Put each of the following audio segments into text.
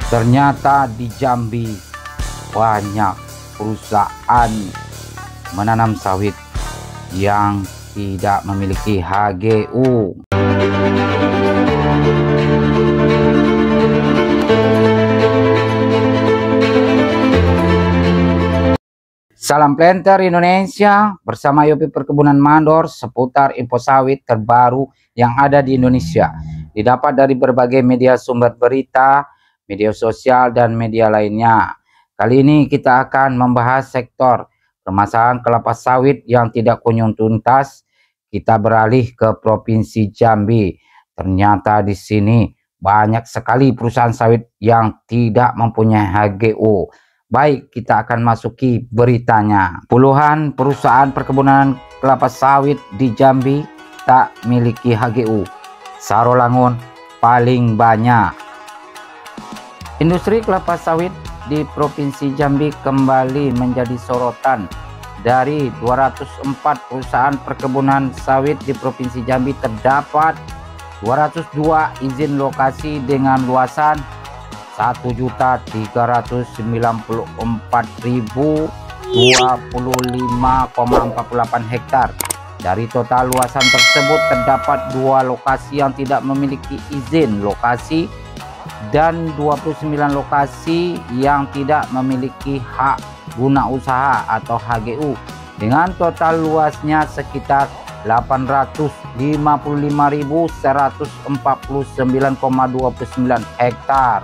Ternyata di Jambi banyak perusahaan menanam sawit yang tidak memiliki HGU. Salam planter Indonesia, bersama Yopi Perkebunan Mandor seputar info sawit terbaru yang ada di Indonesia. Didapat dari berbagai media sumber berita, media sosial, dan media lainnya. Kali ini kita akan membahas sektor permasalahan kelapa sawit yang tidak kunjung tuntas. Kita beralih ke Provinsi Jambi. Ternyata di sini banyak sekali perusahaan sawit yang tidak mempunyai HGU. Baik, kita akan masuki beritanya. Puluhan perusahaan perkebunan kelapa sawit di Jambi tak miliki HGU. Sarolangun paling banyak. Industri kelapa sawit di Provinsi Jambi kembali menjadi sorotan. Dari 204 perusahaan perkebunan sawit di Provinsi Jambi terdapat 202 izin lokasi dengan luasan 1.394.025,48 hektar. Dari total luasan tersebut terdapat 2 lokasi yang tidak memiliki izin lokasi dan 29 lokasi yang tidak memiliki hak guna usaha atau HGU dengan total luasnya sekitar 855.149,29 hektar.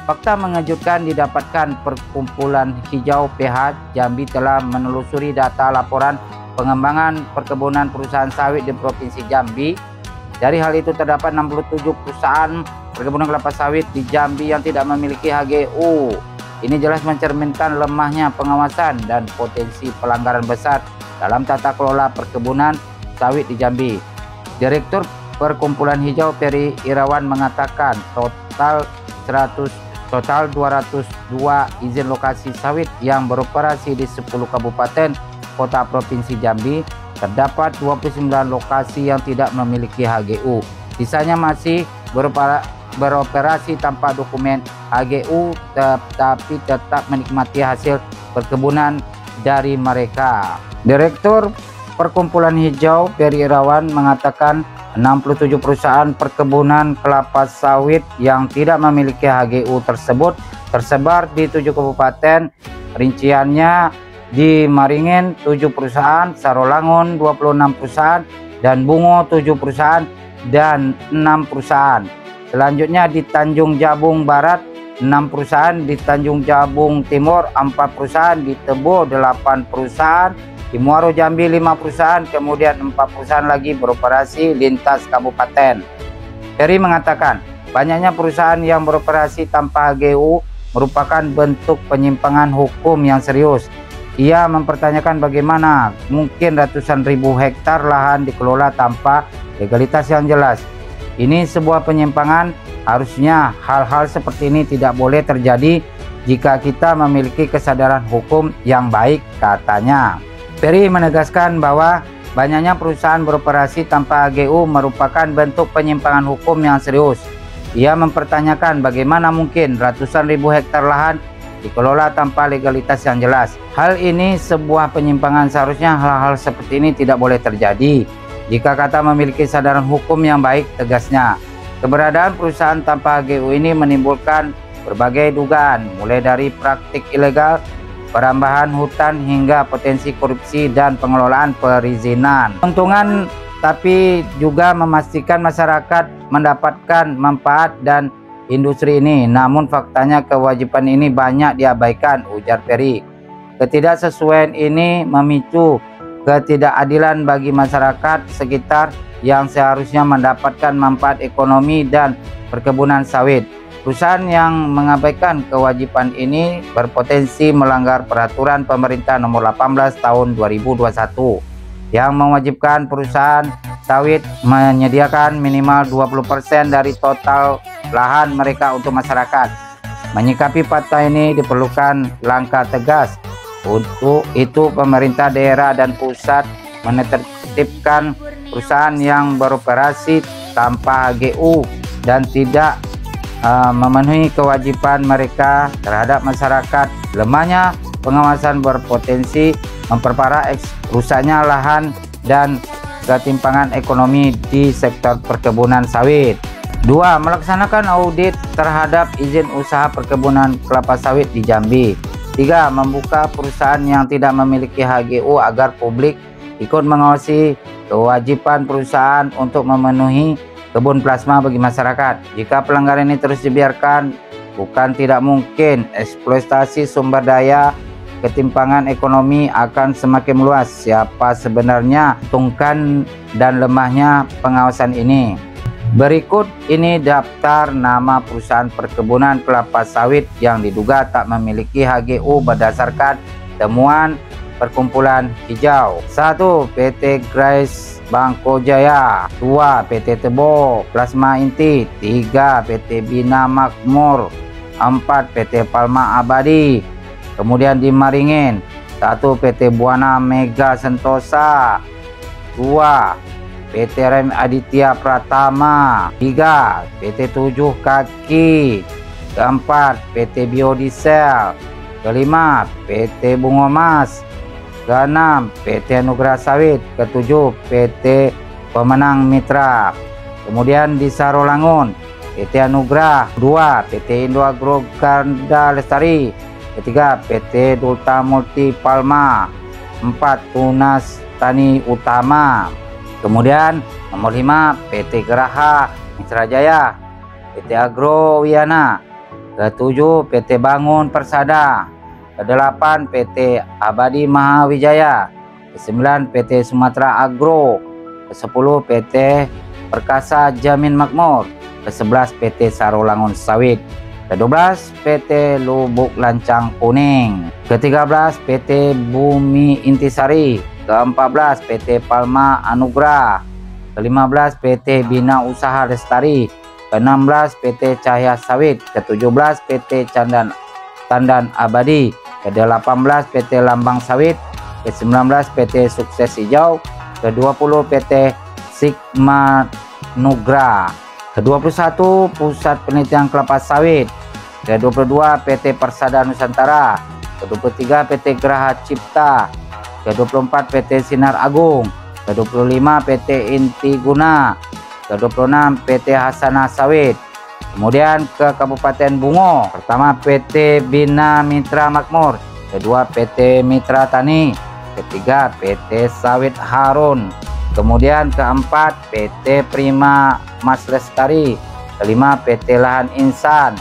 Fakta mengejutkan didapatkan Perkumpulan Hijau PH Jambi telah menelusuri data laporan pengembangan perkebunan perusahaan sawit di Provinsi Jambi. Dari hal itu terdapat 67 perusahaan perkebunan kelapa sawit di Jambi yang tidak memiliki HGU. Ini jelas mencerminkan lemahnya pengawasan dan potensi pelanggaran besar dalam tata kelola perkebunan sawit di Jambi. Direktur Perkumpulan Hijau Peri Irawan mengatakan total 202 izin lokasi sawit yang beroperasi di 10 kabupaten kota Provinsi Jambi, terdapat 29 lokasi yang tidak memiliki HGU. Sisanya masih beroperasi tanpa dokumen HGU tetapi tetap menikmati hasil perkebunan dari mereka. Direktur Perkumpulan Hijau Peri Irawan mengatakan 67 perusahaan perkebunan kelapa sawit yang tidak memiliki HGU tersebut tersebar di 7 kabupaten. Rinciannya di Maringin 7 perusahaan, Sarolangun 26 perusahaan, dan Bungo 7 perusahaan dan 6 perusahaan. Selanjutnya di Tanjung Jabung Barat 6 perusahaan, di Tanjung Jabung Timur 4 perusahaan, di Tebo 8 perusahaan, di Muaro Jambi 5 perusahaan, kemudian 4 perusahaan lagi beroperasi lintas kabupaten. Peri mengatakan banyaknya perusahaan yang beroperasi tanpa HGU merupakan bentuk penyimpangan hukum yang serius. Ia mempertanyakan bagaimana mungkin ratusan ribu hektar lahan dikelola tanpa legalitas yang jelas. Ini sebuah penyimpangan. Harusnya hal-hal seperti ini tidak boleh terjadi jika kita memiliki kesadaran hukum yang baik, katanya. Peri menegaskan bahwa banyaknya perusahaan beroperasi tanpa HGU merupakan bentuk penyimpangan hukum yang serius. Ia mempertanyakan bagaimana mungkin ratusan ribu hektar lahan dikelola tanpa legalitas yang jelas. Hal ini sebuah penyimpangan. Seharusnya hal-hal seperti ini tidak boleh terjadi jika kata memiliki kesadaran hukum yang baik, tegasnya. Keberadaan perusahaan tanpa HGU ini menimbulkan berbagai dugaan, mulai dari praktik ilegal, perambahan hutan, hingga potensi korupsi dan pengelolaan perizinan. Keuntungan tapi juga memastikan masyarakat mendapatkan manfaat dan industri ini. Namun faktanya kewajiban ini banyak diabaikan, ujar Peri. Ketidaksesuaian ini memicu ketidakadilan bagi masyarakat sekitar yang seharusnya mendapatkan manfaat ekonomi dan perkebunan sawit. Perusahaan yang mengabaikan kewajiban ini berpotensi melanggar peraturan pemerintah nomor 18 tahun 2021 yang mewajibkan perusahaan sawit menyediakan minimal 20% dari total lahan mereka untuk masyarakat. Menyikapi fakta ini diperlukan langkah tegas. Untuk itu pemerintah daerah dan pusat menertibkan perusahaan yang beroperasi tanpa HGU dan tidak memenuhi kewajiban mereka terhadap masyarakat. Lemahnya pengawasan berpotensi memperparah rusaknya lahan dan ketimpangan ekonomi di sektor perkebunan sawit. 2. Melaksanakan audit terhadap izin usaha perkebunan kelapa sawit di Jambi. 3. Membuka perusahaan yang tidak memiliki HGU agar publik ikut mengawasi kewajiban perusahaan untuk memenuhi kebun plasma bagi masyarakat. Jika pelanggaran ini terus dibiarkan, bukan tidak mungkin eksploitasi sumber daya ketimpangan ekonomi akan semakin meluas. Siapa sebenarnya tungkan dan lemahnya pengawasan ini? Berikut ini daftar nama perusahaan perkebunan kelapa sawit yang diduga tak memiliki HGU berdasarkan temuan Perkumpulan Hijau. 1. PT Grace Bangko Jaya. 2. PT Tebo Plasma Inti. 3. PT Bina Makmur. 4. PT Palma Abadi. Kemudian di Maringin, 1. PT Buana Mega Sentosa. 2. PT Rem Aditya Pratama. 3. PT 7 Kaki. 4. PT Biodiesel. 5. PT Bunga Mas. 6. PT Anugerah Sawit. 7. PT Pemenang Mitra. Kemudian di Sarolangun, PT Anugerah. 2. PT Indo Agro Garda Lestari. 3. PT Dulta Multi Palma. 4. Tunas Tani Utama. Kemudian nomor 5 PT Geraha Mitra Jaya. PT Agro Wiana. 7. PT Bangun Persada. 8. PT Abadi Mahawijaya. 9. PT Sumatera Agro. 10. PT Perkasa Jamin Makmur. 11. PT Sarolangun Sawit. 12. PT Lubuk Lancang Kuning. 13. PT Bumi Intisari. 14. PT Palma Anugrah. 15. PT Bina Usaha Lestari. 16. PT Cahya Sawit. 17. PT Tandan Abadi. 18. PT Lambang Sawit. 19. PT Sukses Hijau. 20. PT Sigma Nugra. 21. Pusat Penelitian Kelapa Sawit. 22. PT Persada Nusantara. 23. PT Geraha Cipta. 24. PT Sinar Agung. 25. PT Inti Guna. 26. PT Hasanah Sawit. Kemudian ke Kabupaten Bungo, pertama PT Bina Mitra Makmur. Kedua PT Mitra Tani. Ketiga PT Sawit Harun. Kemudian keempat PT Prima Mas Lestari. Kelima PT Lahan Insan.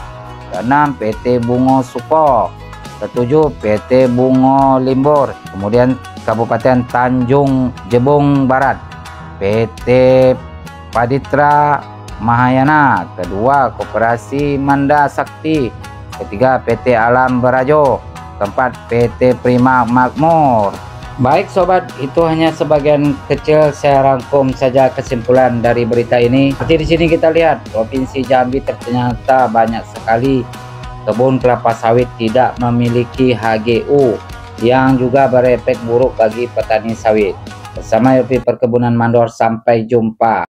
Keenam PT Bungo Suko. Ketujuh PT Bungo Limbor. Kemudian Kabupaten Tanjung Jebung Barat PT Paditra Mahayana. Kedua Koperasi Manda Sakti. Ketiga PT Alam Barajo. Keempat PT Prima Makmur. Baik sobat, itu hanya sebagian kecil, saya rangkum saja kesimpulan dari berita ini. Seperti di sini kita lihat, Provinsi Jambi ternyata banyak sekali kebun kelapa sawit tidak memiliki HGU yang juga berefek buruk bagi petani sawit. Bersama Yopi Perkebunan Mandor, sampai jumpa.